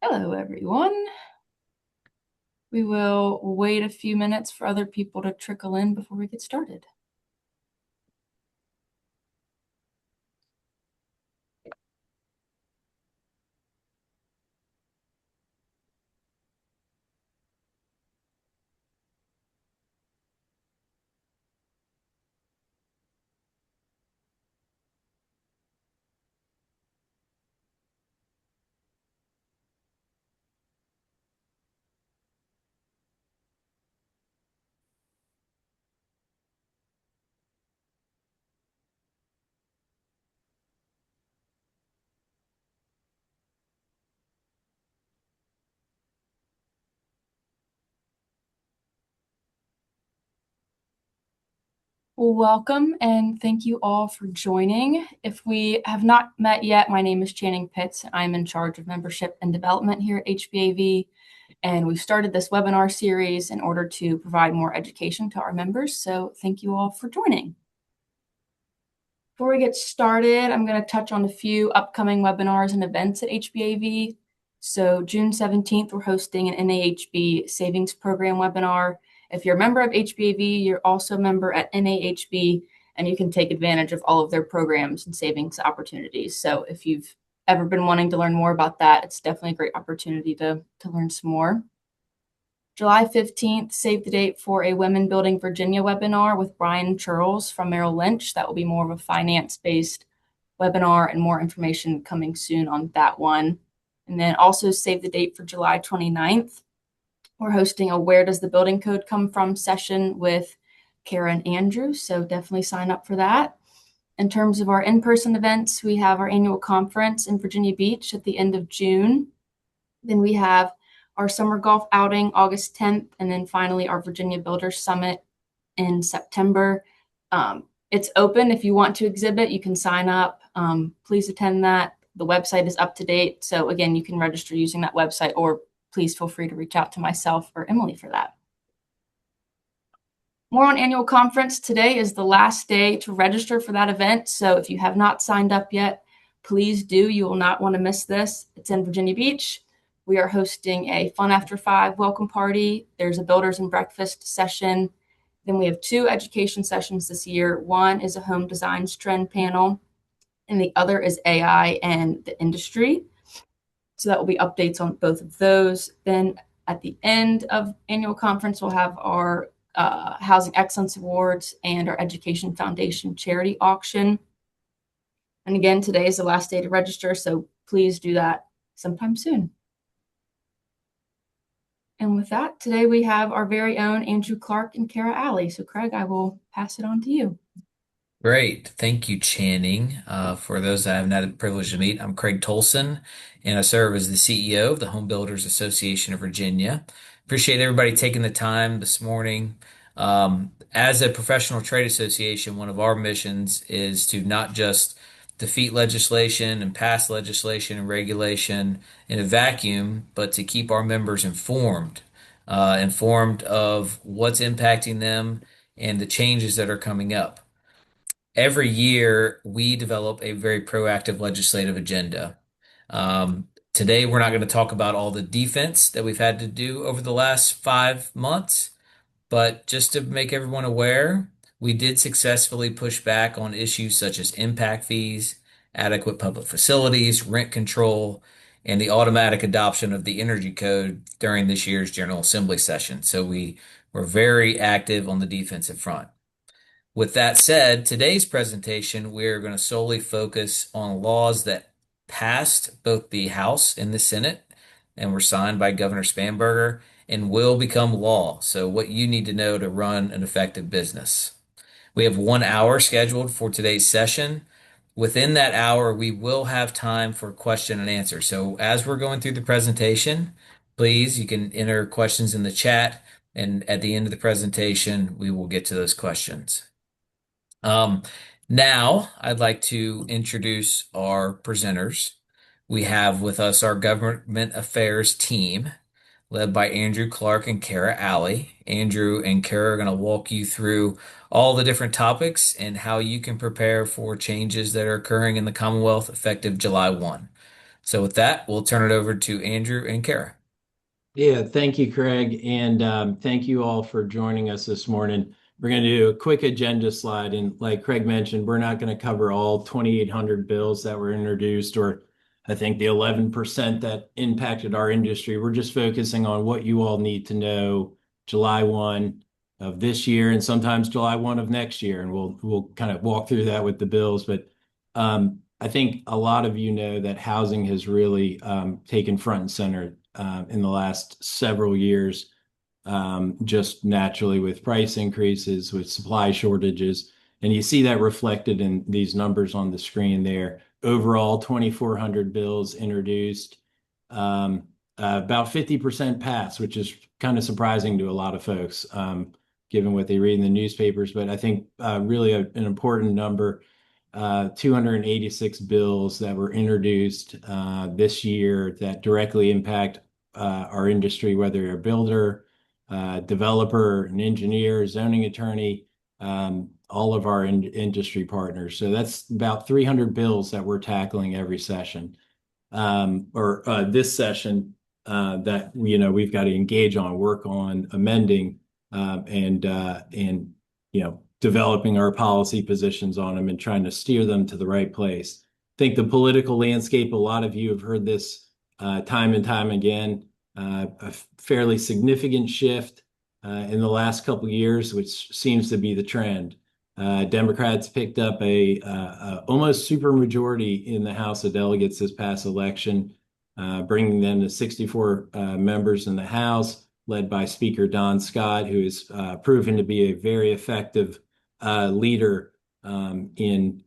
Hello, everyone. We will wait a few minutes for other people to trickle in before we get started. Welcome and thank you all for joining. If we have not met yet, my name is Channing Pitts. I'm in charge of membership and development here at HBAV, and we've started this webinar series in order to provide more education to our members. So thank you all for joining. Before we get started, I'm going to touch on a few upcoming webinars and events at HBAV. So June 17th, we're hosting an NAHB Savings Program webinar. If you're a member of HBAV, you're also a member at NAHB, and you can take advantage of all of their programs and savings opportunities. So if you've ever been wanting to learn more about that, it's definitely a great opportunity to learn some more. July 15th, save the date for a Women Building Virginia webinar with Brian Churls from Merrill Lynch. That will be more of a finance-based webinar and more information coming soon on that one. And then also save the date for July 29th. We're hosting a Where Does the Building Code Come From session with Kara and Andrew, so definitely sign up for that. In terms of our in-person events, we have our annual conference in Virginia Beach at the end of June. Then we have our summer golf outing August 10th, and then finally our Virginia Builders Summit in September. It's open. If you want to exhibit, you can sign up. Please attend that. The website is up to date. So again, you can register using that website, or please feel free to reach out to myself or Emily for that. More on annual conference. Today is the last day to register for that event. So if you have not signed up yet, please do. You will not want to miss this. It's in Virginia Beach. We are hosting a Fun After 5 welcome party. There's a builders and breakfast session. Then we have two education sessions this year. One is a home designs trend panel, and the other is AI and the industry. So that will be updates on both of those. Then at the end of annual conference, we'll have our Housing Excellence Awards and our Education Foundation charity auction. And again, today is the last day to register, so please do that sometime soon. And with that, today we have our very own Andrew Clark and Kara Alley. So Craig, I will pass it on to you. Great. Thank you, Channing. For those that I haven't had the privilege to meet, I'm Craig Tolson, and I serve as the CEO of the Home Builders Association of Virginia. Appreciate everybody taking the time this morning. As a professional trade association, one of our missions is to not just defeat legislation and pass legislation and regulation in a vacuum, but to keep our members informed of what's impacting them and the changes that are coming up. Every year, we develop a very proactive legislative agenda. Today, we're not going to talk about all the defense that we've had to do over the last 5 months, but just to make everyone aware, we did successfully push back on issues such as impact fees, adequate public facilities, rent control, and the automatic adoption of the energy code during this year's General Assembly session. So we were very active on the defensive front. With that said, today's presentation, we're going to solely focus on laws that passed both the House and the Senate and were signed by Governor Spanberger and will become law. So what you need to know to run an effective business. We have 1 hour scheduled for today's session. Within that hour, we will have time for question and answer. So as we're going through the presentation, please, you can enter questions in the chat, and at the end of the presentation, we will get to those questions. Um, Now, I'd like to introduce our presenters. We have with us our government affairs team, led by Andrew Clark and Kara Alley. Andrew and Kara are going to walk you through all the different topics and how you can prepare for changes that are occurring in the Commonwealth effective July 1. So with that, we'll turn it over to Andrew and Kara. Yeah, thank you, Craig. And thank you all for joining us this morning. We're going to do a quick agenda slide. And like Craig mentioned, we're not going to cover all 2,800 bills that were introduced, or I think the 11% that impacted our industry. We're just focusing on what you all need to know July 1 of this year and sometimes July 1 of next year. And we'll kind of walk through that with the bills. But I think a lot of you know that housing has really taken front and center in the last several years, just naturally with price increases, with supply shortages. And you see that reflected in these numbers on the screen there. Overall, 2,400 bills introduced, about 50% passed, which is kind of surprising to a lot of folks, given what they read in the newspapers. But I think really an important number. 286 bills that were introduced this year that directly impact our industry, whether you're a builder, developer, an engineer, zoning attorney, all of our industry partners. So that's about 300 bills that we're tackling every session, or this session that we've got to engage on, work on amending, and developing our policy positions on them and trying to steer them to the right place. I think the political landscape, a lot of you have heard this time and time again, a fairly significant shift in the last couple of years, which seems to be the trend. Democrats picked up a almost super majority in the House of Delegates this past election, bringing them to 64 members in the House, led by Speaker Don Scott, who has proven to be a very effective leader in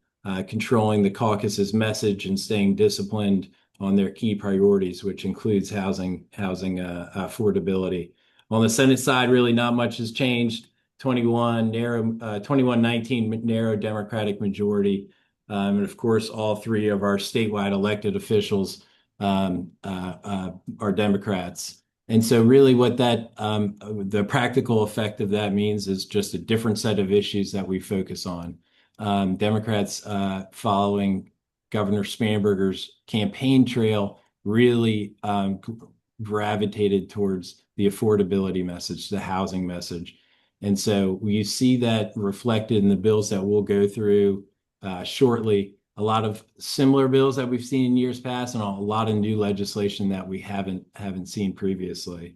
controlling the caucus's message and staying disciplined on their key priorities, which includes housing affordability. On the Senate side, really not much has changed. 21-19 narrow Democratic majority. And of course, all three of our statewide elected officials are Democrats. And so really what the practical effect of that means is just a different set of issues that we focus on. Democrats following Governor Spanberger's campaign trail really gravitated towards the affordability message, the housing message. And so you see that reflected in the bills that we'll go through shortly. A lot of similar bills that we've seen in years past, and a lot of new legislation that we haven't seen previously.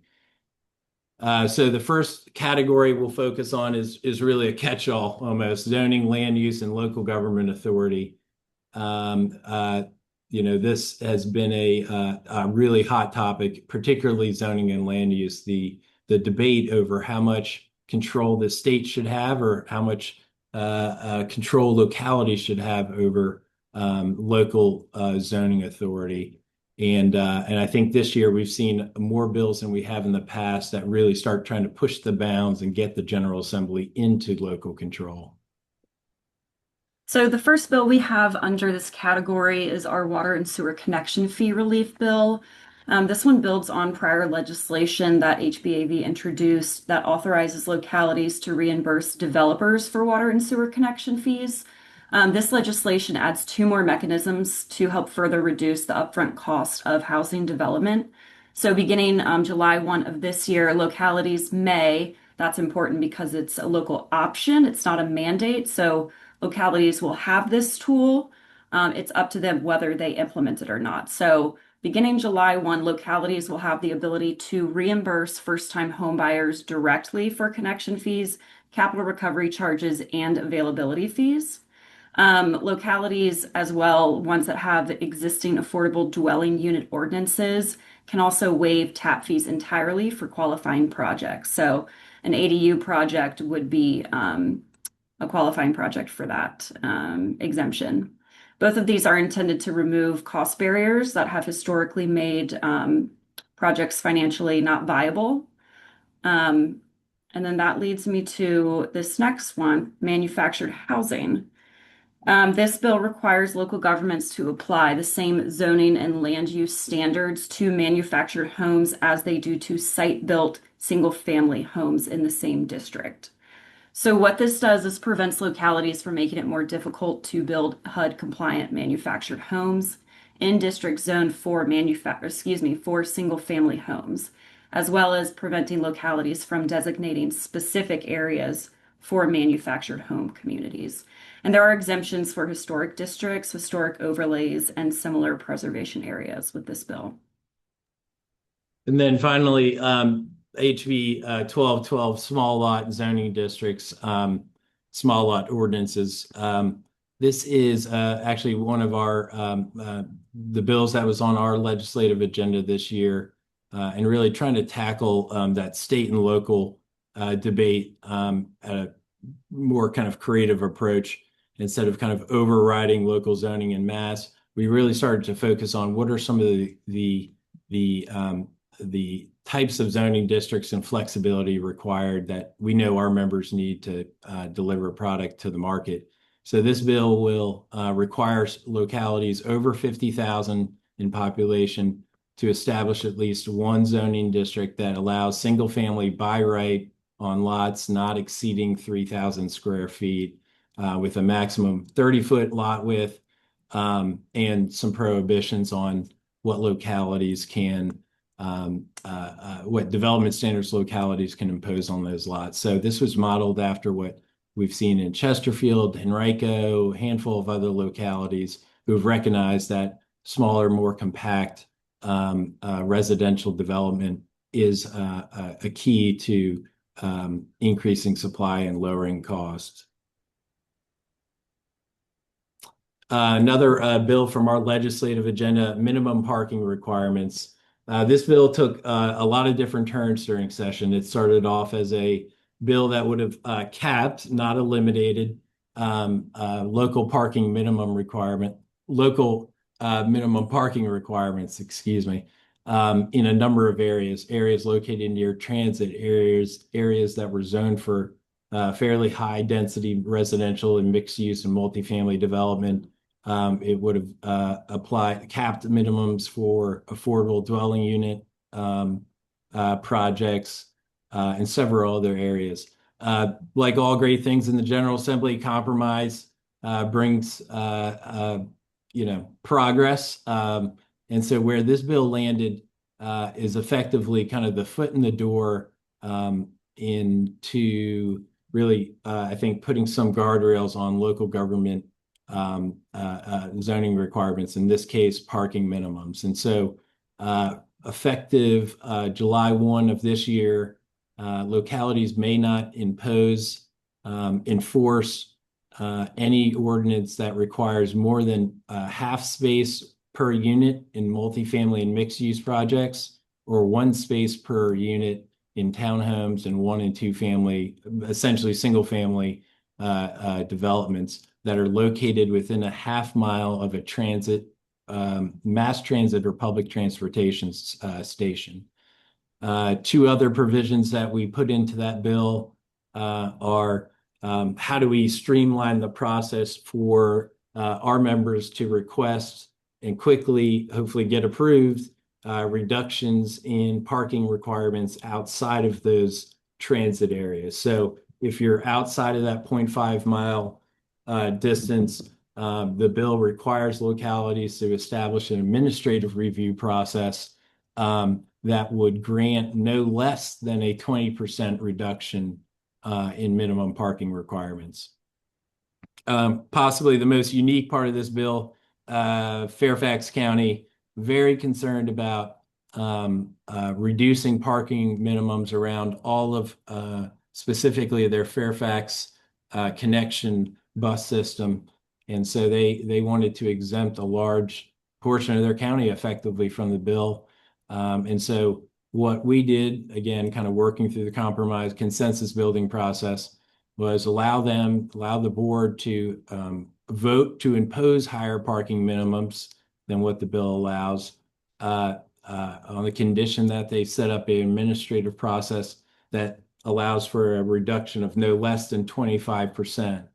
So the first category we'll focus on is really a catch-all almost: zoning, land use, and local government authority. This has been a really hot topic, particularly zoning and land use. The debate over how much control the state should have, or how much control localities should have over local zoning authority. And I think this year we've seen more bills than we have in the past that really start trying to push the bounds and get the General Assembly into local control. So the first bill we have under this category is our water and sewer connection fee relief bill. This one builds on prior legislation that HBAV introduced that authorizes localities to reimburse developers for water and sewer connection fees. This legislation adds two more mechanisms to help further reduce the upfront cost of housing development. So beginning July 1 of this year, localities may, that's important because it's a local option, it's not a mandate. So localities will have this tool. It's up to them whether they implement it or not. So beginning July 1, localities will have the ability to reimburse first-time homebuyers directly for connection fees, capital recovery charges, and availability fees. Localities as well, ones that have existing affordable dwelling unit ordinances, can also waive tap fees entirely for qualifying projects. So an ADU project would be a qualifying project for that exemption. Both of these are intended to remove cost barriers that have historically made projects financially not viable. And then that leads me to this next one, manufactured housing. This bill requires local governments to apply the same zoning and land use standards to manufactured homes as they do to site-built single-family homes in the same district. So what this does is prevents localities from making it more difficult to build HUD-compliant manufactured homes. in district zoned for for single family homes, as well as preventing localities from designating specific areas for manufactured home communities. And there are exemptions for historic districts, historic overlays, and similar preservation areas with this bill. And then finally, HB 1212 small lot zoning districts, small lot ordinances. This is actually one of the bills that was on our legislative agenda this year, and really trying to tackle that state and local debate at a more kind of creative approach. Instead of kind of overriding local zoning en masse, we really started to focus on what are some of the types of zoning districts and flexibility required that we know our members need to deliver a product to the market. So this bill will require localities over 50,000 in population to establish at least one zoning district that allows single family by right on lots not exceeding 3,000 square feet, with a maximum 30-foot lot width, and some prohibitions on what localities can what development standards localities can impose on those lots. So this was modeled after what we've seen in Chesterfield, Henrico, a handful of other localities who have recognized that smaller, more compact residential development is a key to increasing supply and lowering costs. Another bill from our legislative agenda, minimum parking requirements. This bill took a lot of different turns during session. It started off as a bill that would have capped, not eliminated, local minimum parking requirements, excuse me, in a number of areas located near transit areas that were zoned for fairly high density residential and mixed use and multifamily development. It would have capped minimums for affordable dwelling unit projects and several other areas. Like all great things in the General Assembly, compromise brings progress. And so where this bill landed is effectively kind of the foot in the door into really, I think, putting some guardrails on local government zoning requirements, in this case, parking minimums. And so effective July 1 of this year, localities may not enforce any ordinance that requires more than half space per unit in multifamily and mixed use projects, or one space per unit in townhomes and 1 and 2 family, essentially single family developments that are located within a half mile of a mass transit or public transportation station. Two other provisions that we put into that bill are how do we streamline the process for our members to request and quickly, hopefully, get approved reductions in parking requirements outside of those transit areas. So if you're outside of that 0.5 mile distance, the bill requires localities to establish an administrative review process that would grant no less than a 20% reduction in minimum parking requirements. Possibly the most unique part of this bill, Fairfax County, very concerned about reducing parking minimums around all of specifically their Fairfax connection bus system. And so they wanted to exempt a large portion of their county effectively from the bill. And so what we did, again, kind of working through the compromise consensus building process, was allow the board to vote to impose higher parking minimums than what the bill allows, on the condition that they set up an administrative process that allows for a reduction of no less than 25%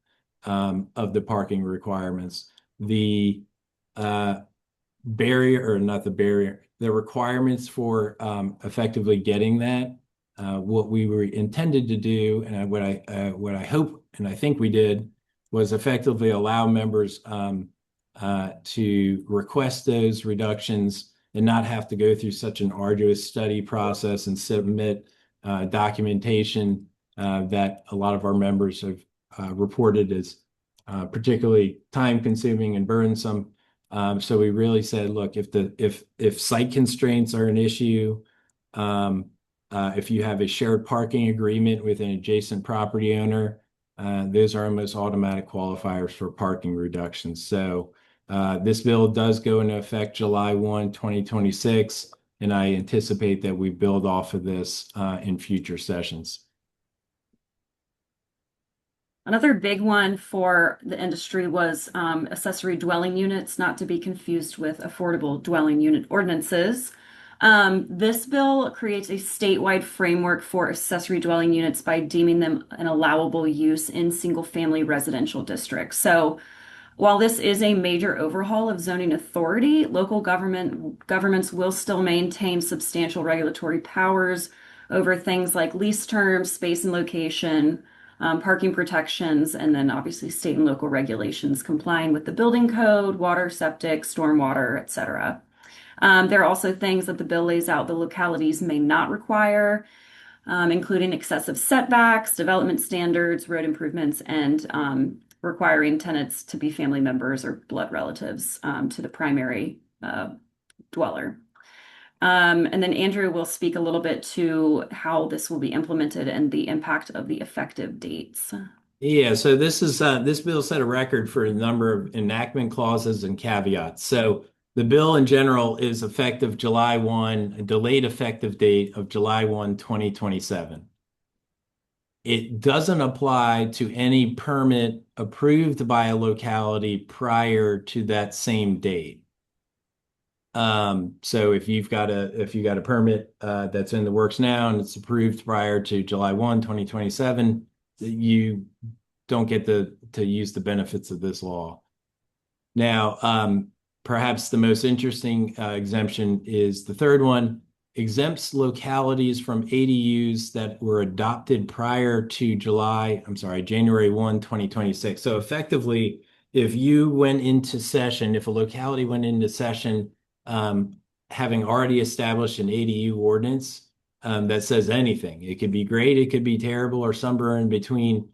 of the parking requirements. The requirements for effectively getting that, what we were intended to do, and what I hope and I think we did, was effectively allow members to request those reductions and not have to go through such an arduous study process and submit documentation that a lot of our members have reported as particularly time-consuming and burdensome. So we really said, look, if site constraints are an issue, if you have a shared parking agreement with an adjacent property owner, those are almost automatic qualifiers for parking reductions. So this bill does go into effect July 1, 2026, and I anticipate that we build off of this in future sessions. Another big one for the industry was accessory dwelling units, not to be confused with affordable dwelling unit ordinances. This bill creates a statewide framework for accessory dwelling units by deeming them an allowable use in single-family residential districts. So while this is a major overhaul of zoning authority, local governments will still maintain substantial regulatory powers over things like lease terms, space and location, parking protections, and then obviously state and local regulations complying with the building code, water, septic, stormwater, etc. There are also things that the bill lays out the localities may not require, including excessive setbacks, development standards, road improvements, and requiring tenants to be family members or blood relatives to the primary dweller. And then Andrew will speak a little bit to how this will be implemented and the impact of the effective dates. Yeah, so this bill set a record for a number of enactment clauses and caveats. So the bill in general is effective July 1, a delayed effective date of July 1, 2027. It doesn't apply to any permit approved by a locality prior to that same date. So if you got a permit that's in the works now and it's approved prior to July 1, 2027, you don't get to use the benefits of this law. Now, perhaps the most interesting exemption is the third one, exempts localities from ADUs that were adopted prior to January 1, 2026. So effectively, if a locality went into session having already established an ADU ordinance that says anything, it could be great, it could be terrible, or somewhere in between,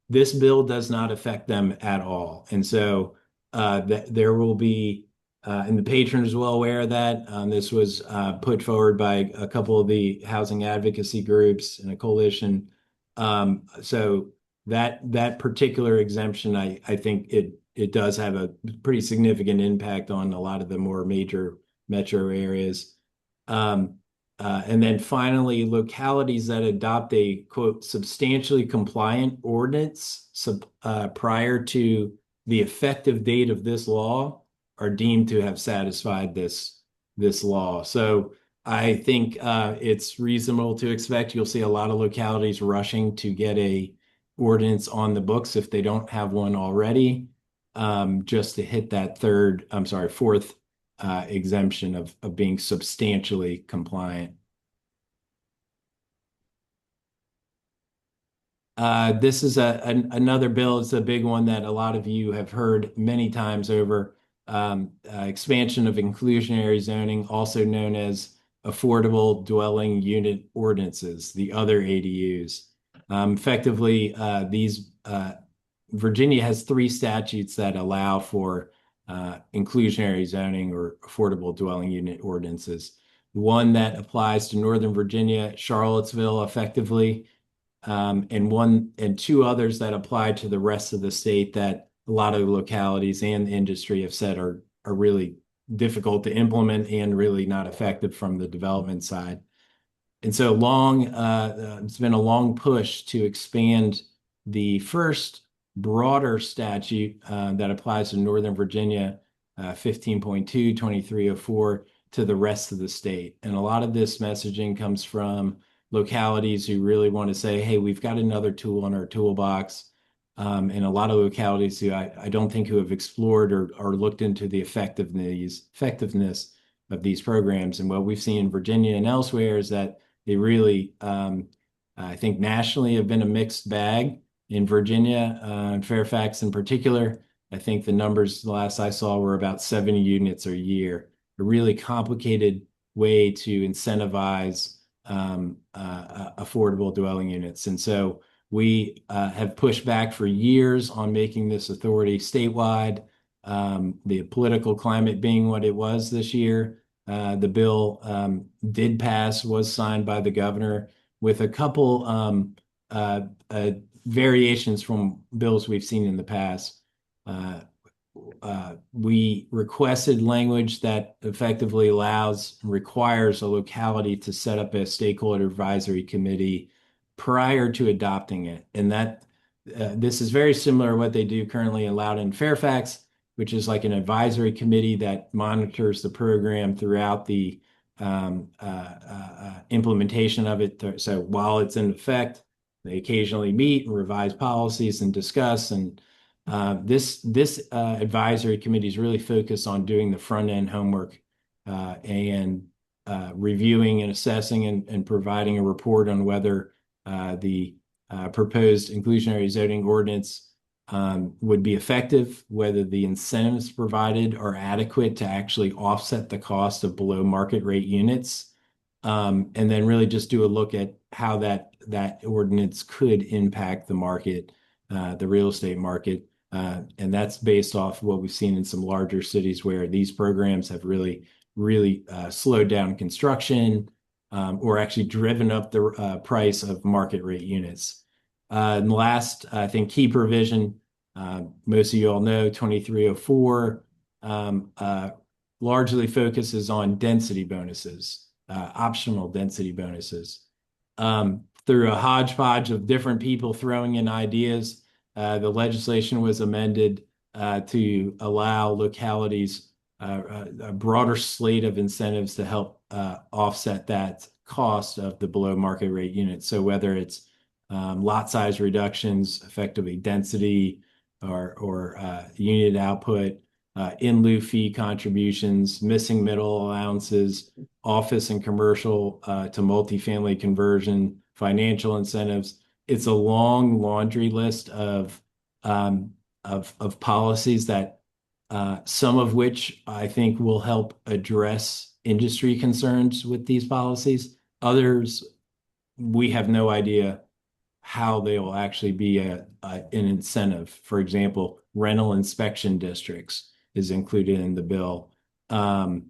this bill does not affect them at all. And so there will be, and the patron is well aware of that. This was put forward by a couple of the housing advocacy groups and a coalition. So that particular exemption, I think it does have a pretty significant impact on a lot of the more major metro areas. And then finally, localities that adopt a quote substantially compliant ordinance prior to the effective date of this law are deemed to have satisfied this law. So I think it's reasonable to expect you'll see a lot of localities rushing to get a ordinance on the books if they don't have one already, just to hit that fourth exemption of being substantially compliant. This is another bill. It's a big one that a lot of you have heard many times over. Expansion of inclusionary zoning, also known as affordable dwelling unit ordinances, the other ADUs. Effectively, Virginia has 3 statutes that allow for inclusionary zoning or affordable dwelling unit ordinances. One that applies to Northern Virginia, Charlottesville, effectively, and 2 others that apply to the rest of the state that a lot of localities and the industry have said are really difficult to implement and really not effective from the development side. And so it's been a long push to expand the first broader statute that applies to Northern Virginia, 15.2, 2304, to the rest of the state. And a lot of this messaging comes from localities who really want to say, hey, we've got another tool in our toolbox. And a lot of localities who I don't think who have explored or looked into the effectiveness of these programs. And what we've seen in Virginia and elsewhere is that they really, I think nationally have been a mixed bag. In Virginia, and Fairfax in particular, I think the numbers the last I saw were about 70 units a year. A really complicated way to incentivize affordable dwelling units. And so we have pushed back for years on making this authority statewide. The political climate being what it was this year, the bill did pass, was signed by the governor with a couple variations from bills we've seen in the past. We requested language that effectively allows and requires a locality to set up a stakeholder advisory committee prior to adopting it. And that this is very similar to what they do currently in Loudoun and Fairfax, which is like an advisory committee that monitors the program throughout the implementation of it. So while it's in effect, they occasionally meet and revise policies and discuss. And this advisory committee is really focused on doing the front end homework and reviewing and assessing and providing a report on whether the proposed inclusionary zoning ordinance would be effective, whether the incentives provided are adequate to actually offset the cost of below market rate units, and then really just do a look at how that ordinance could impact the market, the real estate market. And that's based off what we've seen in some larger cities where these programs have really slowed down construction or actually driven up the price of market rate units. And the last, I think, key provision, most of you all know, 2304, largely focuses on density bonuses, optional density bonuses. Through a hodgepodge of different people throwing in ideas, the legislation was amended to allow localities a broader slate of incentives to help offset that cost of the below market rate units. So whether it's lot size reductions, effectively density or unit output, in lieu fee contributions, missing middle allowances, office and commercial to multifamily conversion, financial incentives. It's a long laundry list of policies that some of which I think will help address industry concerns with these policies. Others, we have no idea how they will actually be an incentive. For example, rental inspection districts is included in the bill. And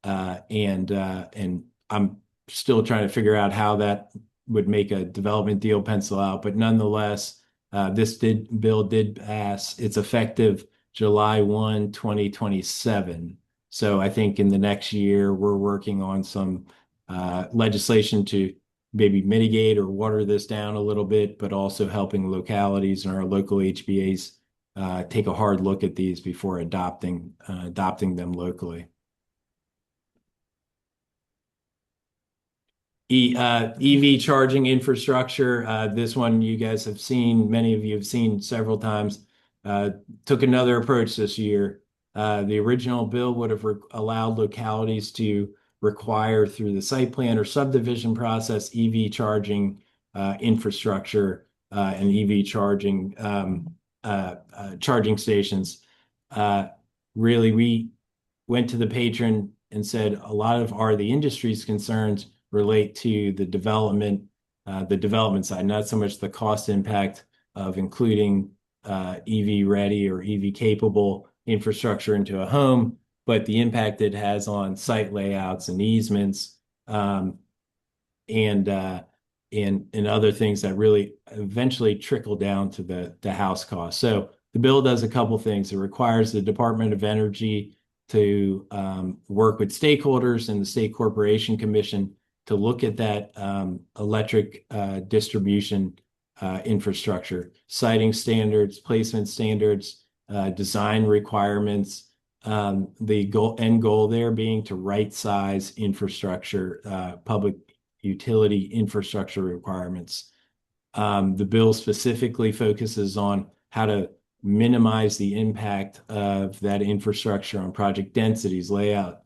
I'm still trying to figure out how that would make a development deal pencil out. But nonetheless, this bill did pass. It's effective July 1, 2027. So I think in the next year, we're working on some legislation to maybe mitigate or water this down a little bit, but also helping localities and our local HBAs take a hard look at these before adopting them locally. EV charging infrastructure. This one you guys have seen, many of you have seen several times. Took another approach this year. The original bill would have allowed localities to require through the site plan or subdivision process EV charging infrastructure and EV charging charging stations. Really, we went to the patron and said a lot of the industry's concerns relate to the development side, not so much the cost impact of including EV ready or EV capable infrastructure into a home, but the impact it has on site layouts and easements, and other things that really eventually trickle down to the house cost. So the bill does a couple things. It requires the Department of Energy to work with stakeholders and the State Corporation Commission to look at that electric distribution infrastructure, siting standards, placement standards, design requirements. The end goal there being to right size infrastructure, public utility infrastructure requirements. The bill specifically focuses on how to minimize the impact of that infrastructure on project densities, layout,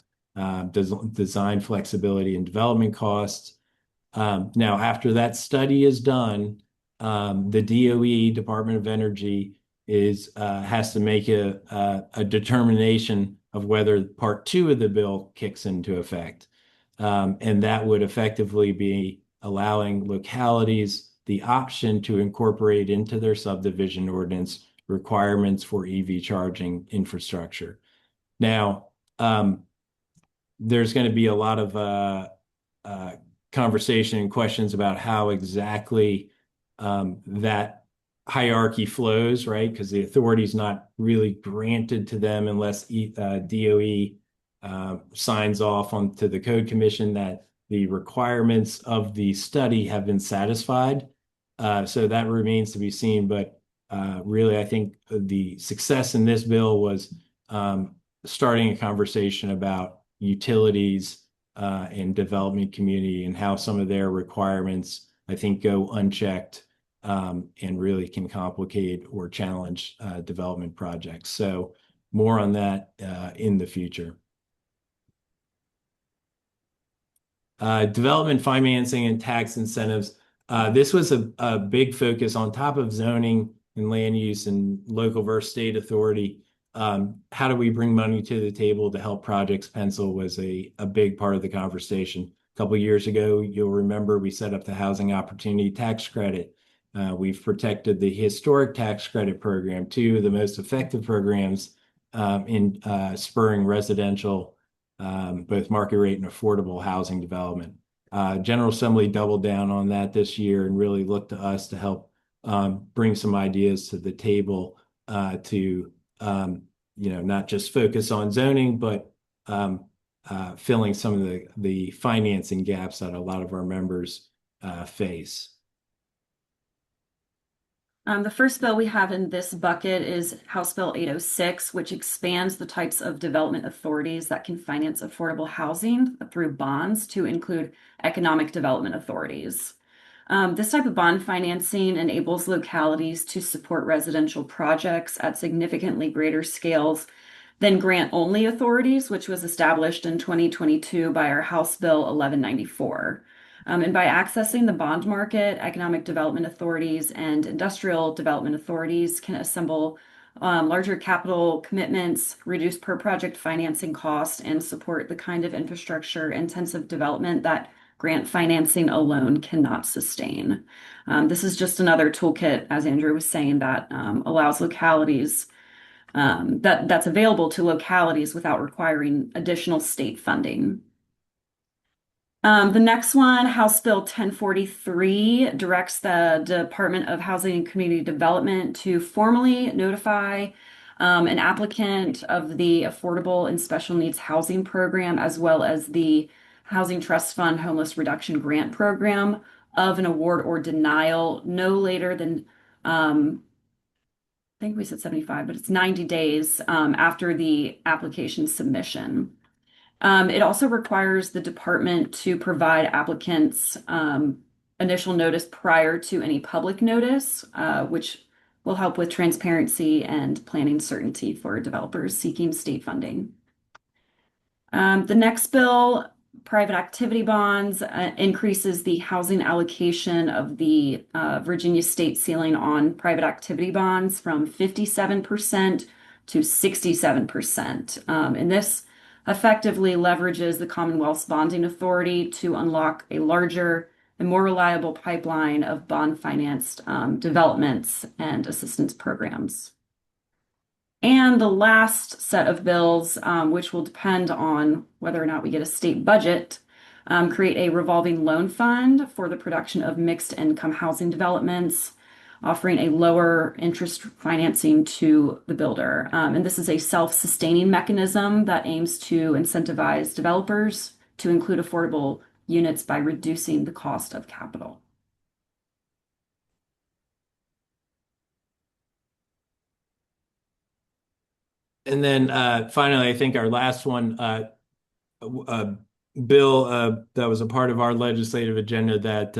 design flexibility, and development costs. Now, after that study is done, the DOE, Department of Energy, has to make a determination of whether Part 2 of the bill kicks into effect. And that would effectively be allowing localities the option to incorporate into their subdivision ordinance requirements for EV charging infrastructure. Now, there's going to be a lot of uh, conversation and questions about how exactly that hierarchy flows, right? Because the authority is not really granted to them unless DOE signs off onto the Code Commission that the requirements of the study have been satisfied. So that remains to be seen. But really, I think the success in this bill was starting a conversation about utilities and development community and how some of their requirements, I think, go unchecked and really can complicate or challenge development projects. So more on that in the future. Development financing and tax incentives. This was a big focus on top of zoning and land use and local versus state authority. How do we bring money to the table to help projects pencil was a big part of the conversation. A couple of years ago, you'll remember we set up the Housing Opportunity Tax Credit. We've protected the Historic Tax Credit Program, two of the most effective programs in spurring residential, both market rate and affordable housing development. General Assembly doubled down on that this year and really looked to us to help bring some ideas to the table to not just focus on zoning, but filling some of the financing gaps that a lot of our members face. The first bill we have in this bucket is House Bill 806, which expands the types of development authorities that can finance affordable housing through bonds to include economic development authorities. This type of bond financing enables localities to support residential projects at significantly greater scales than grant-only authorities, which was established in 2022 by our House Bill 1194. And by accessing the bond market, economic development authorities and industrial development authorities can assemble larger capital commitments, reduce per project financing costs, and support the kind of infrastructure intensive development that grant financing alone cannot sustain. This is just another toolkit, as Andrew was saying, that allows localities, that's available to localities without requiring additional state funding. The next one, House Bill 1043, directs the Department of Housing and Community Development to formally notify an applicant of the Affordable and Special Needs Housing Program, as well as the Housing Trust Fund Homeless Reduction Grant Program, of an award or denial no later than, I think we said 75, but it's 90 days after the application submission. It also requires the department to provide applicants initial notice prior to any public notice, which will help with transparency and planning certainty for developers seeking state funding. The next bill, private activity bonds, increases the housing allocation of the Virginia state ceiling on private activity bonds from 57% to 67%. And this effectively leverages the Commonwealth's bonding authority to unlock a larger and more reliable pipeline of bond-financed developments and assistance programs. And the last set of bills, which will depend on whether or not we get a state budget, create a revolving loan fund for the production of mixed income housing developments, offering a lower interest financing to the builder. And this is a self-sustaining mechanism that aims to incentivize developers to include affordable units by reducing the cost of capital. And then finally, I think our last one, bill that was a part of our legislative agenda that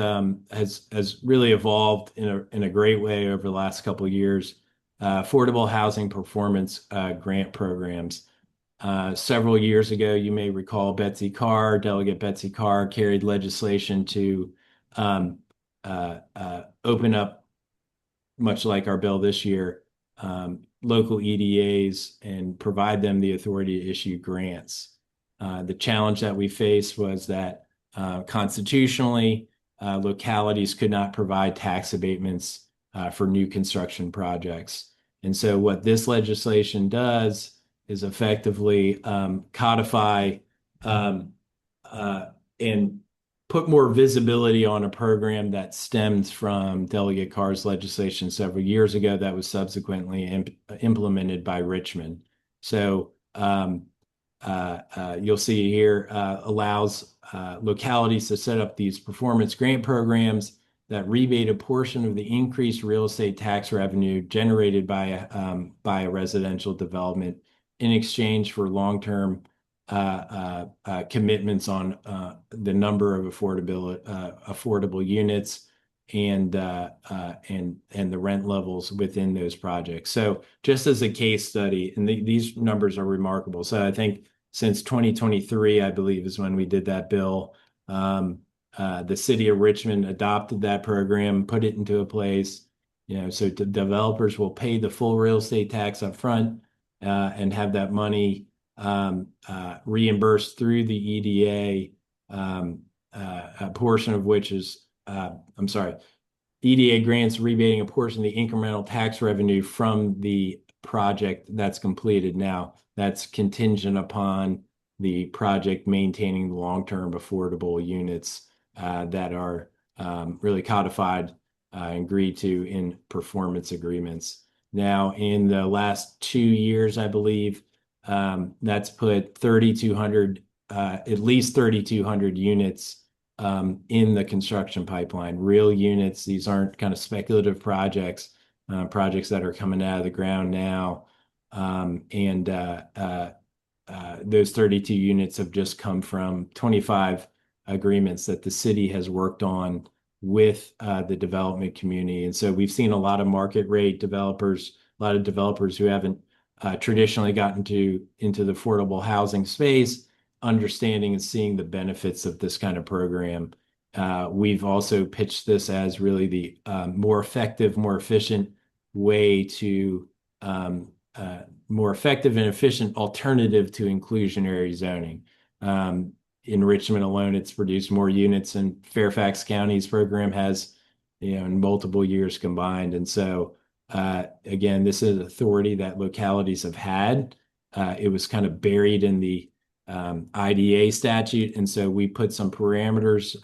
has really evolved in a great way over the last couple of years. Affordable housing performance grant programs. Several years ago, you may recall Delegate Betsy Carr carried legislation to open up, much like our bill this year, local EDAs and provide them the authority to issue grants. The challenge that we faced was that constitutionally, localities could not provide tax abatements for new construction projects. And so what this legislation does is effectively codify and put more visibility on a program that stems from Delegate Carr's legislation several years ago that was subsequently implemented by Richmond. So you'll see here allows localities to set up these performance grant programs that rebate a portion of the increased real estate tax revenue generated by a residential development in exchange for long-term commitments on the number of affordable units and the rent levels within those projects. So just as a case study, and these numbers are remarkable. So I think since 2023, I believe is when we did that bill, the city of Richmond adopted that program, put it into a place, so developers will pay the full real estate tax up front and have that money reimbursed through the EDA, a portion of which is, EDA grants rebating a portion of the incremental tax revenue from the project that's completed. Now, that's contingent upon the project maintaining the long-term affordable units that are really codified and agreed to in performance agreements. Now, in the last 2 years, I believe, that's put 3,200, at least 3,200 units in the construction pipeline, real units. These aren't kind of speculative projects, projects that are coming out of the ground now. Those 32 units have just come from 25 agreements that the city has worked on with the development community. And so we've seen a lot of market rate developers, a lot of developers who haven't traditionally gotten into the affordable housing space, understanding and seeing the benefits of this kind of program. We've also pitched this as really the more effective, more efficient way to more effective and efficient alternative to inclusionary zoning. In Richmond alone, it's produced more units than Fairfax County's program has, in multiple years combined. And so, again, this is authority that localities have had. It was kind of buried in the IDA statute. And so we put some parameters,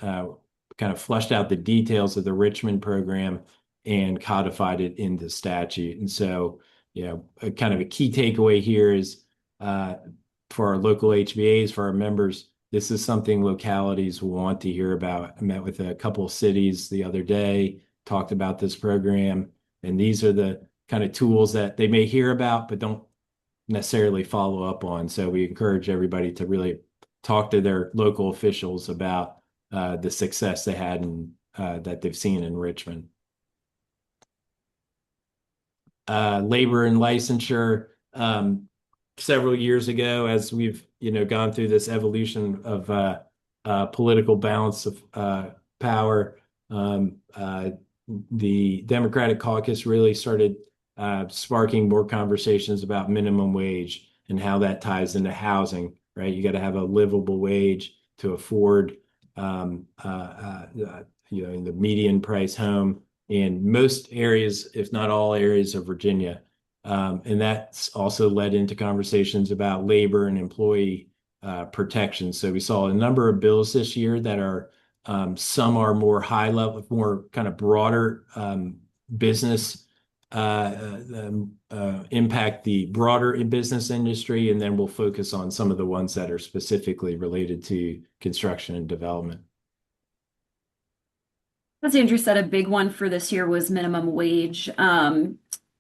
kind of flushed out the details of the Richmond program and codified it in the statute. And so, kind of a key takeaway here is for our local HBAs, for our members, this is something localities want to hear about. I met with a couple of cities the other day, talked about this program, and these are the kind of tools that they may hear about, but don't necessarily follow up on. So we encourage everybody to really talk to their local officials about the success they had and that they've seen in Richmond. Labor and licensure. Several years ago, as we've gone through this evolution of political balance of power, the Democratic caucus really started sparking more conversations about minimum wage and how that ties into housing. Right, you got to have a livable wage to afford the median price home in most areas, if not all areas of Virginia. And that's also led into conversations about labor and employee protection. So we saw a number of bills this year that are, some are more high level, more kind of broader business, impact the broader business industry, and then we'll focus on some of the ones that are specifically related to construction and development. As Andrew said, a big one for this year was minimum wage.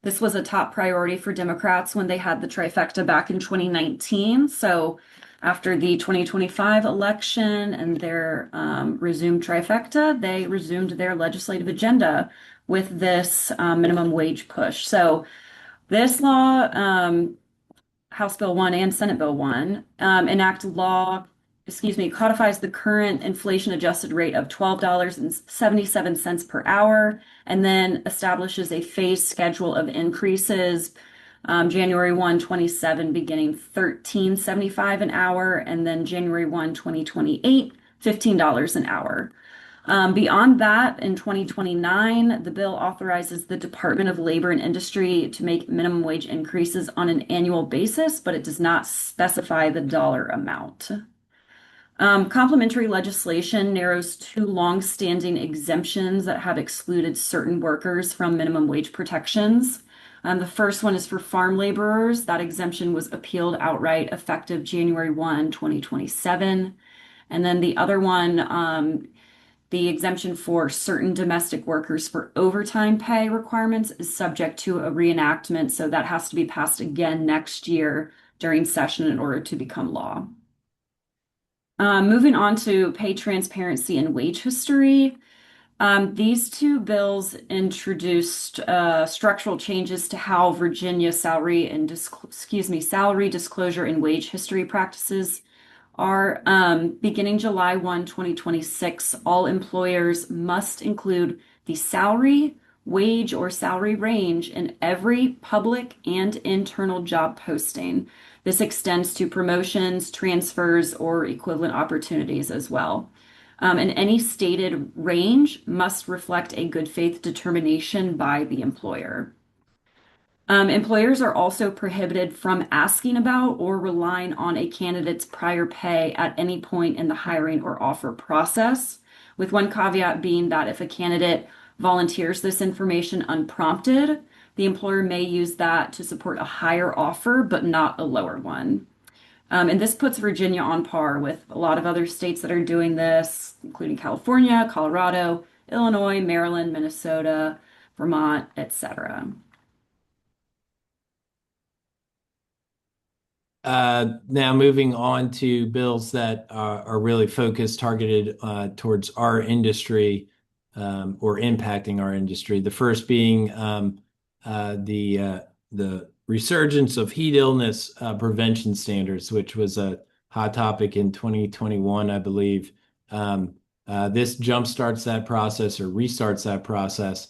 This was a top priority for Democrats when they had the trifecta back in 2019. So after the 2025 election and their resumed trifecta, they resumed their legislative agenda with this minimum wage push. So this law, House Bill 1 and Senate Bill 1, enact law codifies the current inflation adjusted rate of $12.77 per hour, and then establishes a phased schedule of increases. January 1, 27, beginning 13.75 an hour, and then January 1, 2028, $15 an hour. Beyond that, in 2029, the bill authorizes the Department of Labor and Industry to make minimum wage increases on an annual basis, but it does not specify the dollar amount. Complementary legislation narrows two long-standing exemptions that have excluded certain workers from minimum wage protections. The first one is for farm laborers. That exemption was appealed outright effective January 1, 2027. And then the other one, the exemption for certain domestic workers for overtime pay requirements is subject to a reenactment, so that has to be passed again next year during session in order to become law. Moving on to pay transparency and wage history. These two bills introduced structural changes to how Virginia salary disclosure and wage history practices are. Beginning July 1, 2026, all employers must include the salary, wage, or salary range in every public and internal job posting. This extends to promotions, transfers, or equivalent opportunities as well. And any stated range must reflect a good faith determination by the employer. Employers are also prohibited from asking about or relying on a candidate's prior pay at any point in the hiring or offer process, with one caveat being that if a candidate volunteers this information unprompted, the employer may use that to support a higher offer, but not a lower one. And this puts Virginia on par with a lot of other states that are doing this, including California, Colorado, Illinois, Maryland, Minnesota, Vermont, etc. Now moving on to bills that are really focused, targeted towards our industry or impacting our industry. The first being the resurgence of heat illness prevention standards, which was a hot topic in 2021, I believe. This jumpstarts that process or restarts that process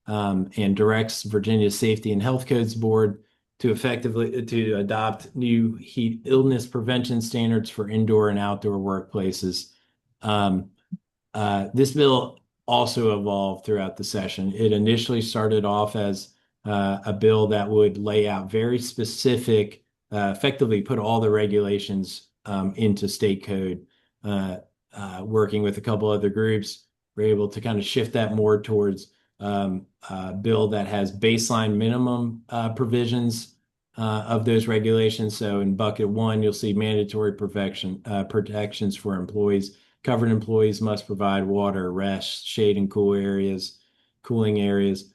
and directs Virginia's Safety and Health Codes Board to adopt new heat illness prevention standards for indoor and outdoor workplaces. This bill also evolved throughout the session. It initially started off as a bill that would lay out very specific, effectively put all the regulations into state code. Working with a couple other groups, we're able to kind of shift that more towards a bill that has baseline minimum provisions of those regulations. So in bucket one, you'll see mandatory protections for employees. Covered employees must provide water, rest, shade and cooling areas,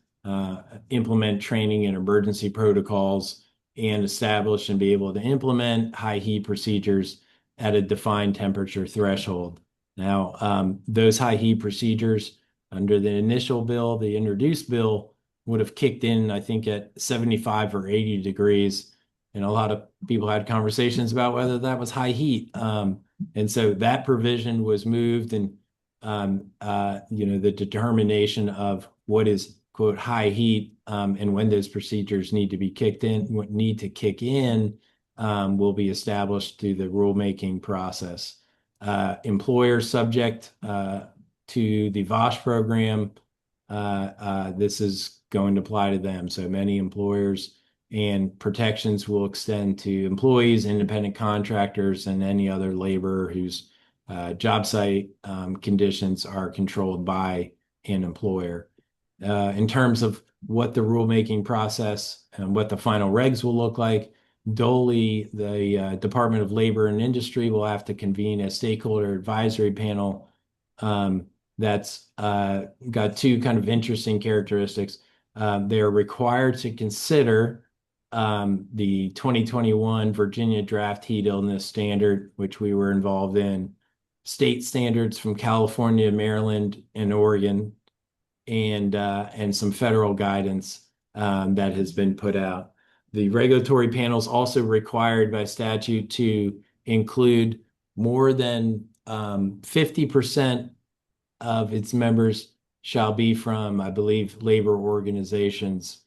implement training and emergency protocols, and establish and be able to implement high heat procedures at a defined temperature threshold. Now, those high heat procedures under the initial bill, the introduced bill, would have kicked in, I think, at 75 or 80 degrees. And a lot of people had conversations about whether that was high heat. And so that provision was moved, and the determination of what is, quote, high heat and when those procedures need to kick in will be established through the rulemaking process. Employers subject to the VOSH program, this is going to apply to them. So many employers, and protections will extend to employees, independent contractors, and any other laborer whose job site conditions are controlled by an employer. In terms of what the rulemaking process and what the final regs will look like, DOLE, the Department of Labor and Industry, will have to convene a stakeholder advisory panel that's got two kind of interesting characteristics. They're required to consider the 2021 Virginia Draft Heat Illness Standard, which we were involved in, state standards from California, Maryland, and Oregon, and some federal guidance that has been put out. The regulatory panel is also required by statute to include more than 50% of its members shall be from, I believe, labor organizations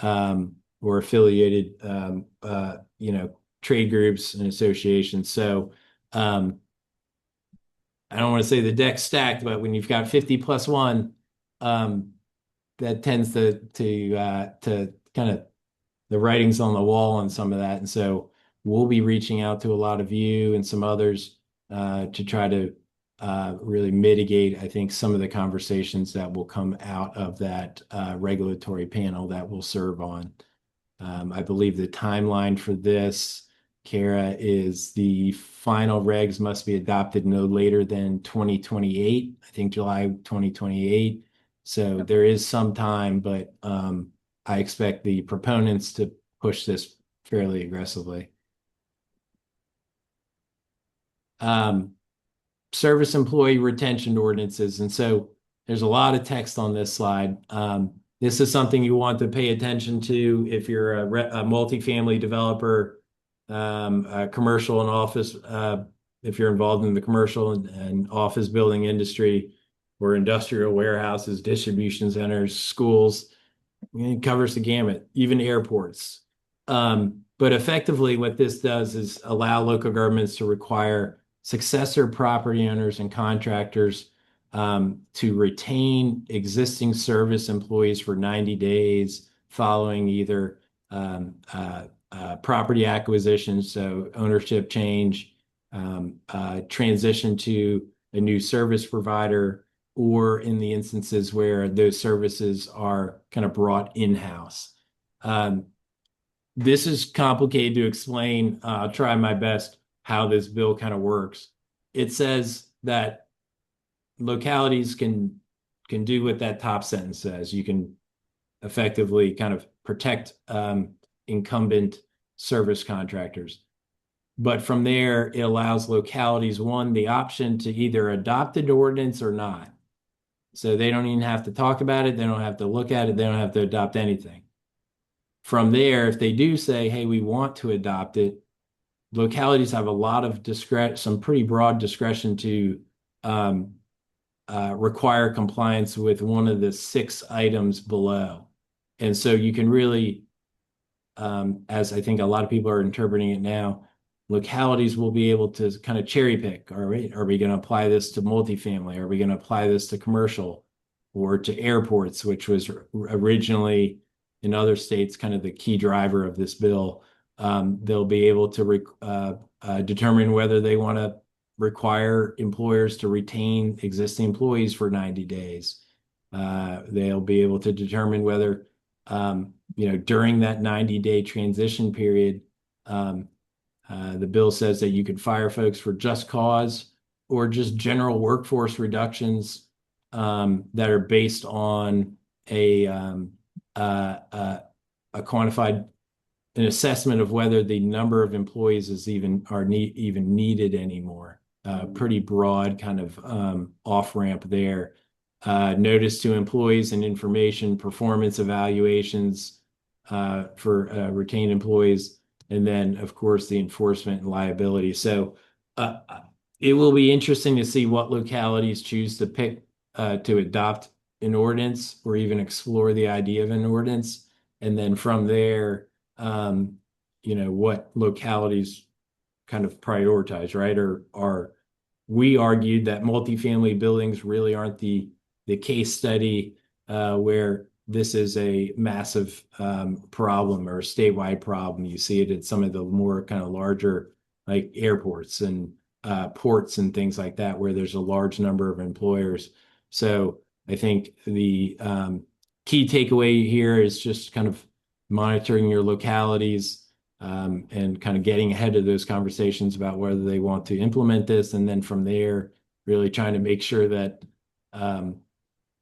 or affiliated, trade groups and associations. So I don't want to say the deck's stacked, but when you've got 50 plus one, um, that tends to kind of the writing's on the wall on some of that. And so we'll be reaching out to a lot of you and some others to try to really mitigate, I think, some of the conversations that will come out of that regulatory panel that we'll serve on. I believe the timeline for this, Kara, is the final regs must be adopted no later than 2028, I think July 2028. So there is some time, but I expect the proponents to push this fairly aggressively. Service employee retention ordinances. And so there's a lot of text on this slide. This is something you want to pay attention to if you're a multifamily developer, a commercial and office, if you're involved in the commercial and office building industry or industrial warehouses, distribution centers, schools. It covers the gamut, even airports. But effectively, what this does is allow local governments to require successor property owners and contractors to retain existing service employees for 90 days following either property acquisition, so ownership change, transition to a new service provider, or in the instances where those services are kind of brought in-house. This is complicated to explain. I'll try my best how this bill kind of works. It says that localities can do what that top sentence says. You can effectively kind of protect incumbent service contractors. But from there, it allows localities, one, the option to either adopt an ordinance or not. So they don't even have to talk about it. They don't have to look at it. They don't have to adopt anything. From there, if they do say, hey, we want to adopt it, localities have a lot of discretion, some pretty broad discretion to require compliance with one of the 6 items below. And so you can really, as I think a lot of people are interpreting it now, localities will be able to kind of cherry pick. All right, are we going to apply this to multifamily? Are we going to apply this to commercial or to airports, which was originally in other states kind of the key driver of this bill? They'll be able to determine whether they want to require employers to retain existing employees for 90 days. They'll be able to determine whether, during that 90-day transition period, the bill says that you can fire folks for just cause or just general workforce reductions that are based on a quantified an assessment of whether the number of employees is even needed anymore. Pretty broad kind of off ramp there. Notice to employees and information, performance evaluations for retained employees. And then, of course, the enforcement and liability. So it will be interesting to see what localities choose to pick to adopt an ordinance or even explore the idea of an ordinance. And then from there, what localities kind of prioritize, right? Or we argued that multifamily buildings really aren't the case study where this is a massive problem or a statewide problem. You see it at some of the more kind of larger like airports and ports and things like that, where there's a large number of employers. So I think the key takeaway here is just kind of monitoring your localities and kind of getting ahead of those conversations about whether they want to implement this. And then from there, really trying to make sure that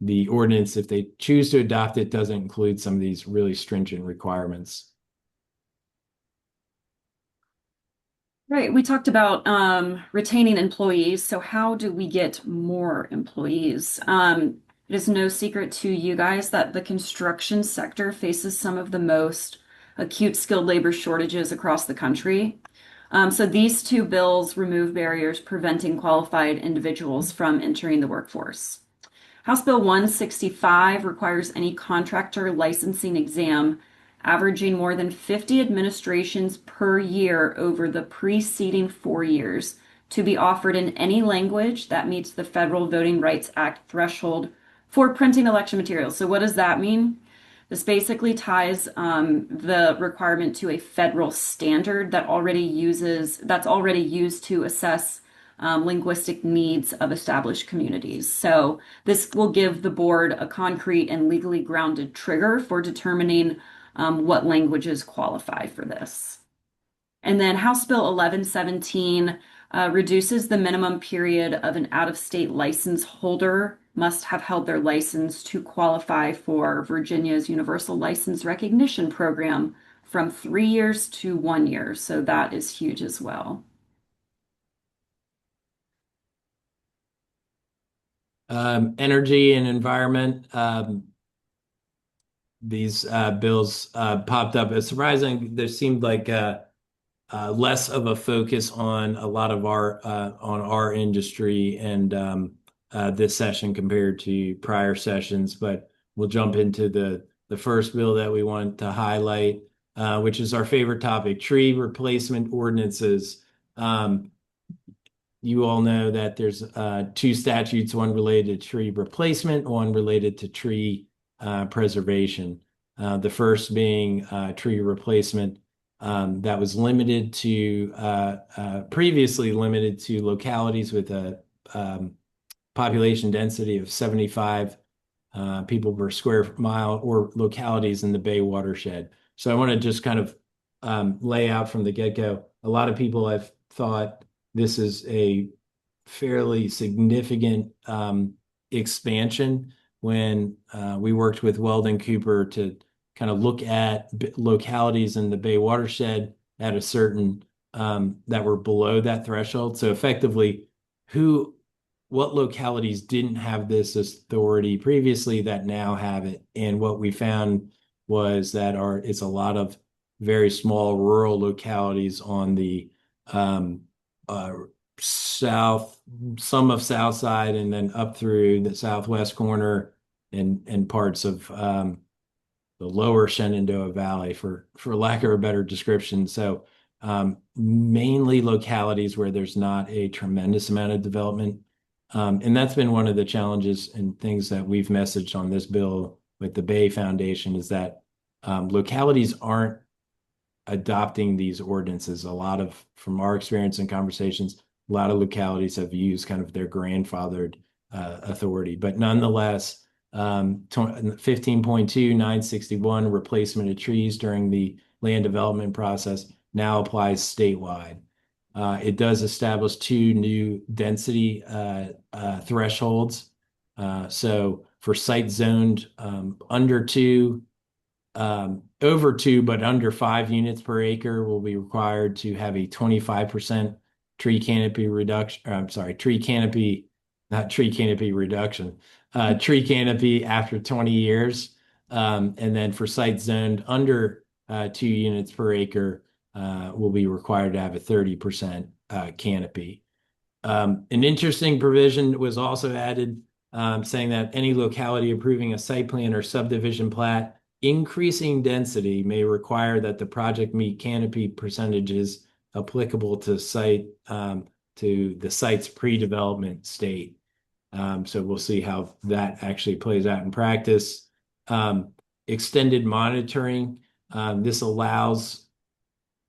the ordinance, if they choose to adopt it, doesn't include some of these really stringent requirements. Right. We talked about retaining employees. So how do we get more employees? It is no secret to you guys that the construction sector faces some of the most acute skilled labor shortages across the country. So these two bills remove barriers preventing qualified individuals from entering the workforce. House Bill 165 requires any contractor licensing exam averaging more than 50 administrations per year over the preceding 4 years to be offered in any language that meets the Federal Voting Rights Act threshold for printing election materials. So what does that mean? This basically ties the requirement to a federal standard that's already used to assess linguistic needs of established communities. So this will give the board a concrete and legally grounded trigger for determining what languages qualify for this. And then House Bill 1117 reduces the minimum period of an out-of-state license holder must have held their license to qualify for Virginia's Universal License Recognition Program from 3 years to 1 year. So that is huge as well. Energy and environment. These bills popped up. It's surprising. There seemed like less of a focus on a lot of our industry and this session compared to prior sessions. But we'll jump into the first bill that we want to highlight, which is our favorite topic: tree replacement ordinances. You all know that there's two statutes, one related to tree replacement, one related to tree preservation. The first being tree replacement that was limited to previously limited to localities with a population density of 75 people per square mile or localities in the Bay watershed. So I want to just kind of lay out from the get-go. A lot of people have thought this is a fairly significant expansion when we worked with Weldon Cooper to kind of look at localities in the Bay watershed at a certain that were below that threshold. So effectively, what localities didn't have this authority previously that now have it? And what we found was that it's a lot of very small rural localities on the south, some of South Side, and then up through the southwest corner and parts of the lower Shenandoah Valley, for lack of a better description. So mainly localities where there's not a tremendous amount of development. And that's been one of the challenges and things that we've messaged on this bill with the Bay Foundation is that localities aren't adopting these ordinances. From our experience and conversations, a lot of localities have used kind of their grandfathered authority. But nonetheless, 15.2, 961, replacement of trees during the land development process now applies statewide. It does establish two new density thresholds. So for site zoned under 2, over 2, but under 5 units per acre will be required to have a 25% tree canopy reduction. I'm sorry, tree canopy, not tree canopy reduction, tree canopy after 20 years. And then for sites zoned under 2 units per acre, will be required to have a 30% canopy. An interesting provision was also added saying that any locality approving a site plan or subdivision plat increasing density may require that the project meet canopy percentages applicable to the site's pre-development state. So we'll see how that actually plays out in practice. Extended monitoring. This allows,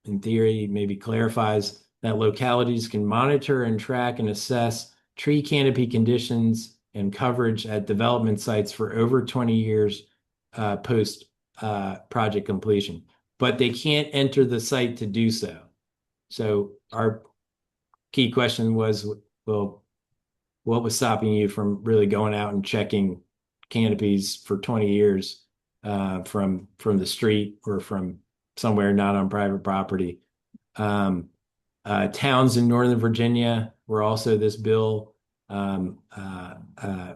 in theory, maybe clarifies that localities can monitor and track and assess tree canopy conditions and coverage at development sites for over 20 years post project completion, but they can't enter the site to do so. So our key question was, well, what was stopping you from really going out and checking canopies for 20 years from the street or from somewhere not on private property? Towns in Northern Virginia were also, this bill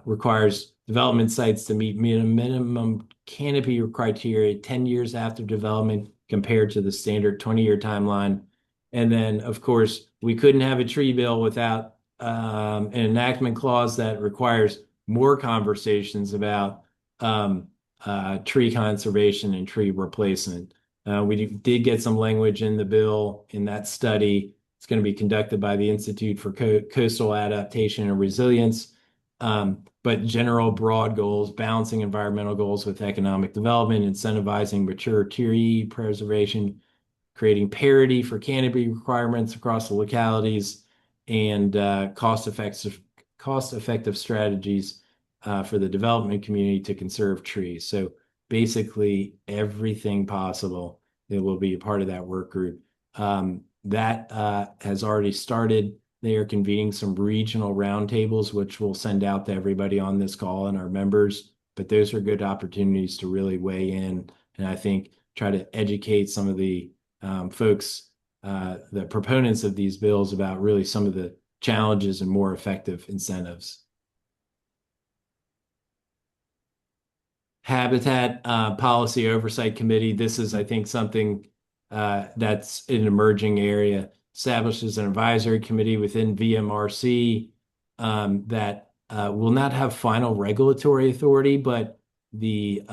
requires development sites to meet minimum canopy criteria 10 years after development compared to the standard 20-year timeline. And then, of course, we couldn't have a tree bill without an enactment clause that requires more conversations about tree conservation and tree replacement. We did get some language in the bill in that study. It's going to be conducted by the Institute for Coastal Adaptation and Resilience. But general broad goals, balancing environmental goals with economic development, incentivizing mature tree preservation, creating parity for canopy requirements across the localities, and cost-effective strategies for the development community to conserve trees. So basically, everything possible that will be a part of that work group. That has already started. They are convening some regional roundtables, which we'll send out to everybody on this call and our members. But those are good opportunities to really weigh in and I think try to educate some of the folks, the proponents of these bills about really some of the challenges and more effective incentives. Habitat Policy Oversight Committee. This is, I think, something that's an emerging area. Establishes an advisory committee within VMRC that will not have final regulatory authority, but the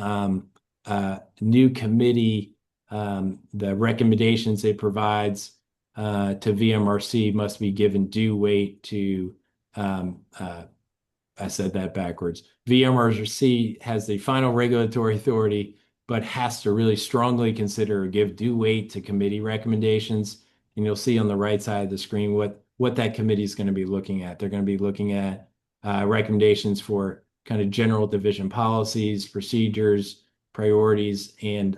new committee, the recommendations it provides to VMRC must be given due weight to I said that backwards. VMRC has the final regulatory authority, but has to really strongly consider or give due weight to committee recommendations. And you'll see on the right side of the screen what that committee is going to be looking at. They're going to be looking at recommendations for kind of general division policies, procedures, priorities, and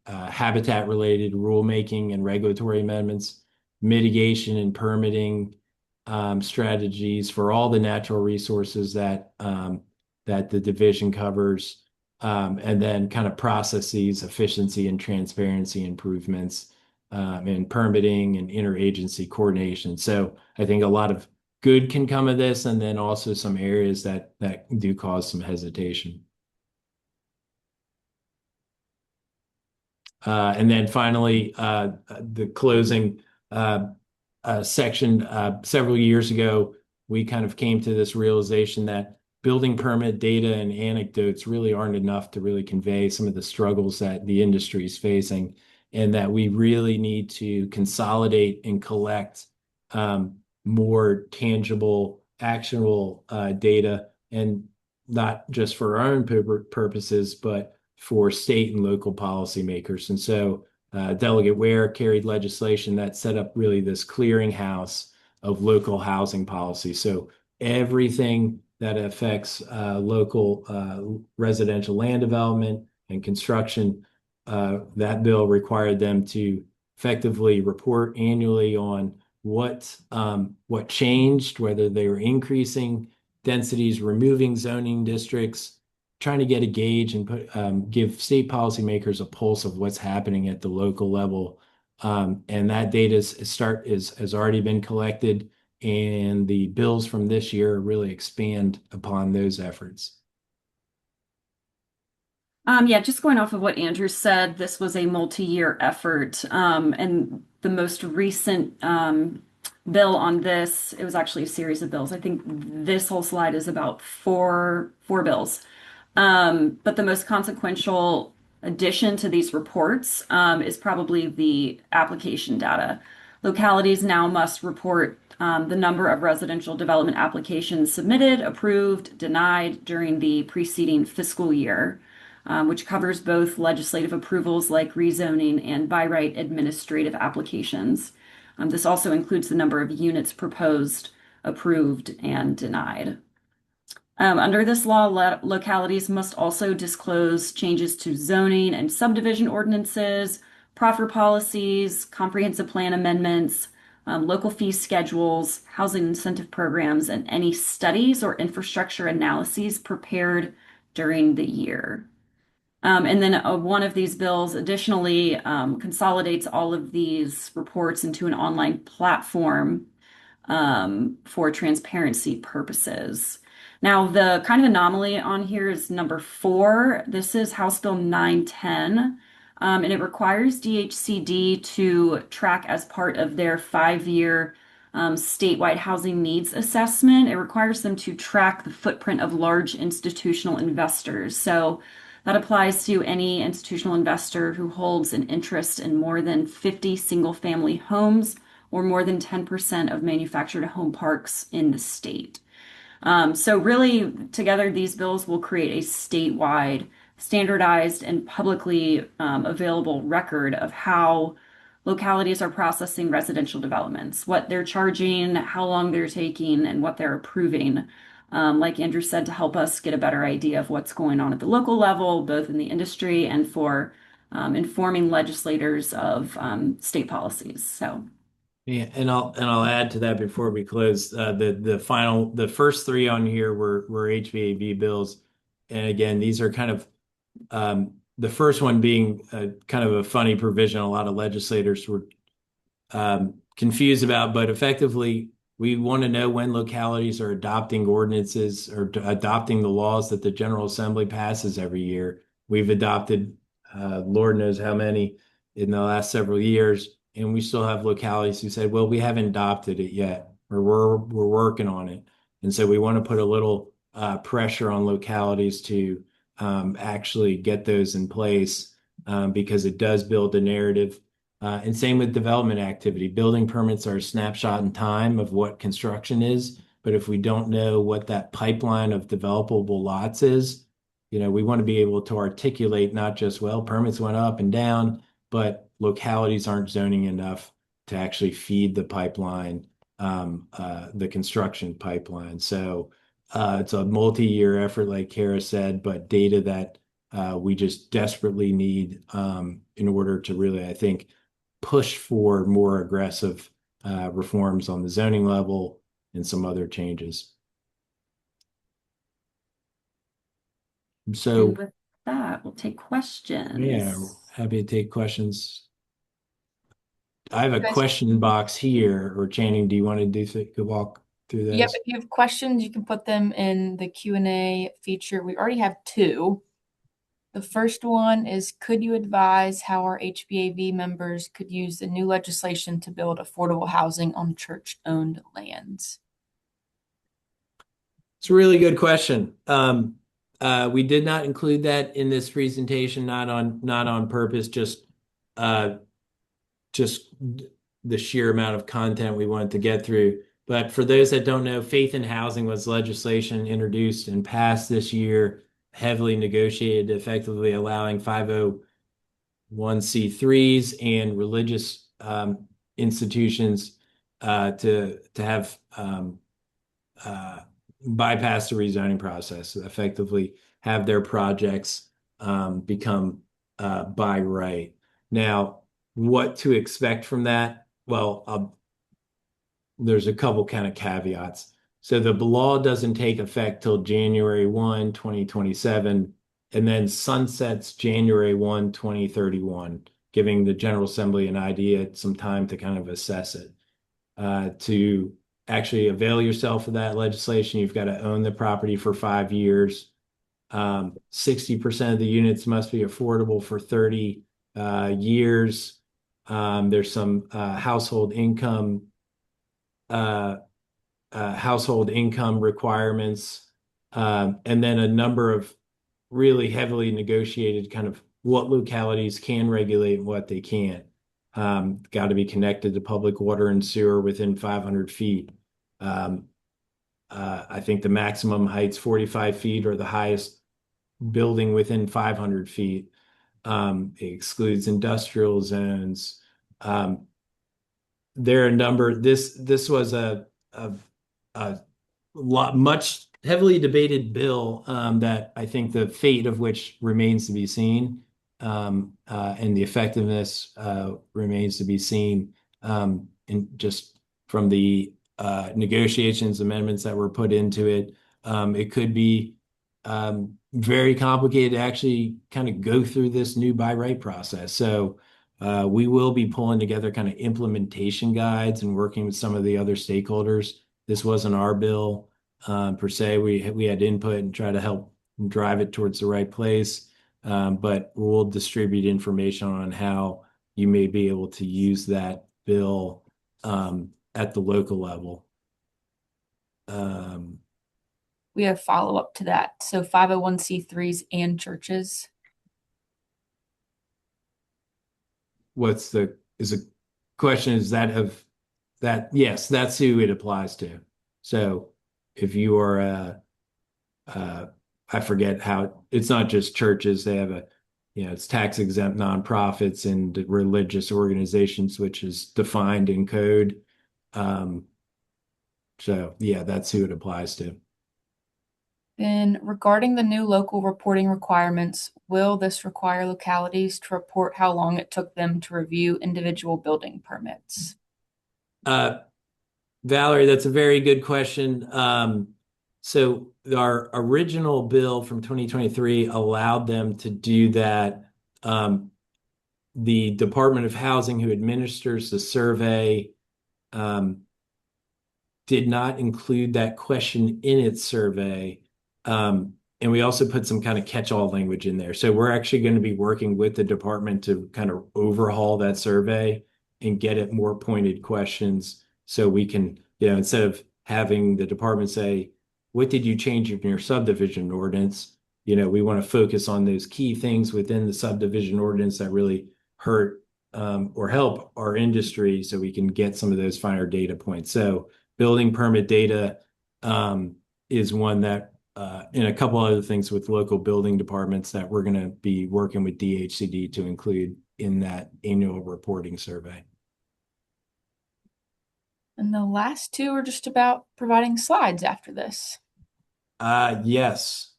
habitat-related rulemaking and regulatory amendments, mitigation and permitting strategies for all the natural resources that the division covers, and then kind of processes, efficiency and transparency improvements, and permitting and interagency coordination. So I think a lot of good can come of this, and then also some areas that do cause some hesitation. And then finally, the closing section. Several years ago, we kind of came to this realization that building permit data and anecdotes really aren't enough to really convey some of the struggles that the industry is facing, and that we really need to consolidate and collect more tangible, actionable data, and not just for our own purposes, but for state and local policymakers. And so Delegate Ware carried legislation that set up really this clearinghouse of local housing policy. So everything that affects local residential land development and construction, that bill required them to effectively report annually on what changed, whether they were increasing densities, removing zoning districts, trying to get a gauge and give state policymakers a pulse of what's happening at the local level. And that data has already been collected, and the bills from this year really expand upon those efforts. Yeah, just going off of what Andrew said, this was a multi-year effort. And the most recent bill on this, it was actually a series of bills. I think this whole slide is about four bills. But the most consequential addition to these reports is probably the application data. Localities now must report the number of residential development applications submitted, approved, denied during the preceding fiscal year, which covers both legislative approvals like rezoning and by right administrative applications. This also includes the number of units proposed, approved, and denied. Under this law, localities must also disclose changes to zoning and subdivision ordinances, proffer policies, comprehensive plan amendments, local fee schedules, housing incentive programs, and any studies or infrastructure analyses prepared during the year. And then one of these bills additionally consolidates all of these reports into an online platform for transparency purposes. Now, the kind of anomaly on here is number 4. This is House Bill 910. And it requires DHCD to track as part of their 5-year statewide housing needs assessment. It requires them to track the footprint of large institutional investors. So that applies to any institutional investor who holds an interest in more than 50 single-family homes or more than 10% of manufactured home parks in the state. So really, together, these bills will create a statewide, standardized, and publicly available record of how localities are processing residential developments, what they're charging, how long they're taking, and what they're approving. Like Andrew said, to help us get a better idea of what's going on at the local level, both in the industry and for informing legislators of state policies. So. Yeah, and I'll add to that before we close. The first three on here were HBAV bills, and again, these are kind of the first one being kind of a funny provision. A lot of legislators were confused about, but effectively, we want to know when localities are adopting ordinances or adopting the laws that the General Assembly passes every year. We've adopted, Lord knows how many in the last several years, and we still have localities who said, "Well, we haven't adopted it yet, or we're working on it." And so we want to put a little pressure on localities to actually get those in place because it does build a narrative. And same with development activity. Building permits are a snapshot in time of what construction is. But if we don't know what that pipeline of developable lots is, we want to be able to articulate not just, well, permits went up and down, but localities aren't zoning enough to actually feed the pipeline, the construction pipeline. So it's a multi-year effort, like Kara said, but data that we just desperately need in order to really, I think, push for more aggressive reforms on the zoning level and some other changes. So, And with that, we'll take questions. yeah, happy to take questions. I have a question box here, or Channing, do you want to walk through those? Yep, if you have questions, you can put them in the Q&A feature. We already have two. The first one is, could you advise how our HBAV members could use the new legislation to build affordable housing on church-owned lands? It's a really good question. We did not include that in this presentation, not on purpose, just the sheer amount of content we wanted to get through. But for those that don't know, Faith in Housing was legislation introduced and passed this year, heavily negotiated, effectively allowing 501c3s and religious institutions to have bypass the rezoning process, effectively have their projects become by right. Now, what to expect from that? Well, there's a couple kind of caveats. So the law doesn't take effect till January 1, 2027, and then sunsets January 1, 2031, giving the General Assembly an idea, some time to kind of assess it. To actually avail yourself of that legislation, you've got to own the property for 5 years. 60% of the units must be affordable for 30 years. There's some household income requirements, and then a number of really heavily negotiated kind of what localities can regulate and what they can't. Got to be connected to public water and sewer within 500 feet. I think the maximum height's 45 feet or the highest building within 500 feet. It excludes industrial zones. There are a number. This was a lot much heavily debated bill that I think the fate of which remains to be seen, and the effectiveness remains to be seen. And just from the negotiations, amendments that were put into it, it could be very complicated to actually kind of go through this new by right process. So we will be pulling together kind of implementation guides and working with some of the other stakeholders. This wasn't our bill per se. We had input and try to help drive it towards the right place. but we'll distribute information on how you may be able to use that bill at the local level. We have follow-up to that. So 501c3s and churches. Is the question, is that of that? Yes, that's who it applies to. So if you are I forget how, it's not just churches, they have it's tax exempt nonprofits and religious organizations, which is defined in code. So yeah, that's who it applies to. Then regarding the new local reporting requirements, will this require localities to report how long it took them to review individual building permits? Valerie, that's a very good question. So our original bill from 2023 allowed them to do that. The Department of Housing, who administers the survey, did not include that question in its survey. And we also put some kind of catch-all language in there. So we're actually going to be working with the department to kind of overhaul that survey and get it more pointed questions so we can, instead of having the department say, what did you change in your subdivision ordinance? We want to focus on those key things within the subdivision ordinance that really hurt or help our industry so we can get some of those finer data points. So building permit data is one that, and a couple other things with local building departments that we're going to be working with DHCD to include in that annual reporting survey. And the last two are just about providing slides after this. Yes,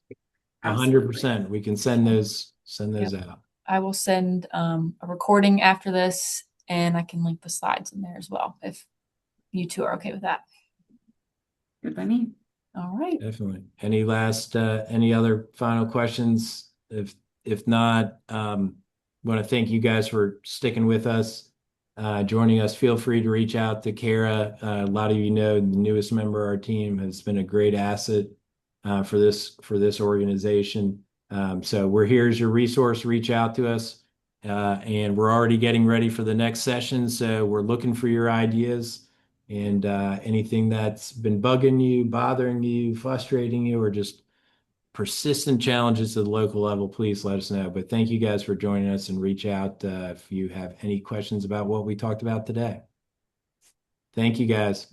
100%. We can send those out. I will send a recording after this, and I can link the slides in there as well if you two are okay with that. Good by me. All right. Definitely. Any other final questions? If not, want to thank you guys for sticking with us, joining us. Feel free to reach out to Kara. A lot of you know the newest member of our team has been a great asset for this organization. So we're here as your resource. Reach out to us. And we're already getting ready for the next session. So we're looking for your ideas. And anything that's been bugging you, bothering you, frustrating you, or just persistent challenges at the local level, please let us know. But thank you guys for joining us, and reach out if you have any questions about what we talked about today. Thank you guys.